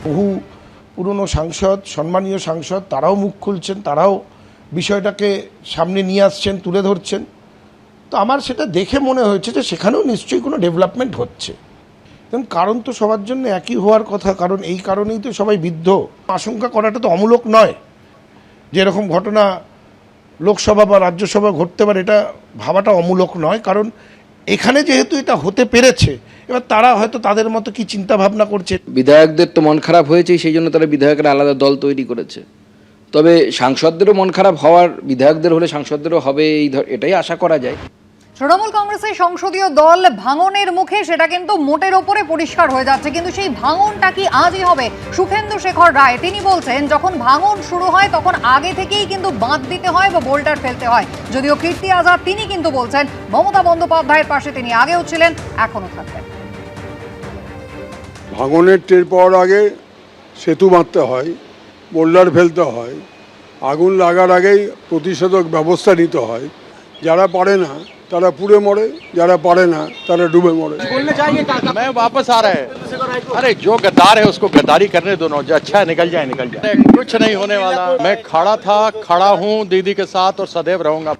বহু পুরনো সাংসদ, সম্মানীয় সাংসদ, তারাও মুখ খুলছেন, তারাও বিষয়টাকে সামনে নিয়ে আসছেন, তুলে ধরছেন। তো আমার সেটা দেখে মনে হয়েছে যে সেখানেও নিশ্চয়ই কোনো ডেভেলপমেন্ট হচ্ছে। কারণ কারণ তো সবার জন্য একই হওয়ার কথা, কারণ এই কারণেই তো সবাই বিদ্ধ। আশঙ্কা করাটা তো অমূলক নয় যে এরকম ঘটনা লোকসভা বা রাজ্যসভা ঘটতে পারে, এটা ভাবাটা অমূলক নয়। কারণ এখানে যেহেতু এটা হতে পেরেছে, এবার তারা হয়তো তাদের মতো কি চিন্তা ভাবনা করছে। বিধায়কদের তো মন খারাপ হয়েছে, সেই জন্য তারা বিধায়কের আলাদা দল তৈরি করেছে। তবে সাংসদদেরও মন খারাপ হওয়ার, বিধায়কদের হলে সাংসদদেরও হবে, এটাই আশা করা যায়। তৃণমূল কংগ্রেসের সংসদীয় দল ভাঙনের মুখে, সেটা কিন্তু মোটের ওপরে পরিষ্কার হয়ে যাচ্ছে। কিন্তু সেই ভাঙনটা কি আজই হবে? সুখেন্দু শেখর রায় তিনি বলছেন, যখন ভাঙন শুরু হয় তখন আগে থেকেই কিন্তু বাঁধ দিতে হয় বা বোল্ডার ফেলতে হয়। যদিও কীর্তি আজাদ তিনি কিন্তু বলছেন, মমতা বন্দ্যোপাধ্যায়ের পাশে তিনি আগেও ছিলেন, এখনো থাকবেন। ভাঙনের টের পাওয়ার আগে সেতু বাঁধতে হয়, বোল্ডার ফেলতে হয়, আগুন লাগার আগেই প্রতিষেধক ব্যবস্থা নিতে হয়। যারা পারে না তারা পুড়ে মরে, যারা পারে না তারা ডুবে মরে। मैं वापस आ रहा है। अरे जो गद्दार है उसको गद्दारी करने दो ना, जो अच्छा है निकल जाए निकल जाए। कुछ नहीं होने वाला। मैं खड़ा था, खड़ा हूँ दीदी के साथ और सदैव रहूंगा।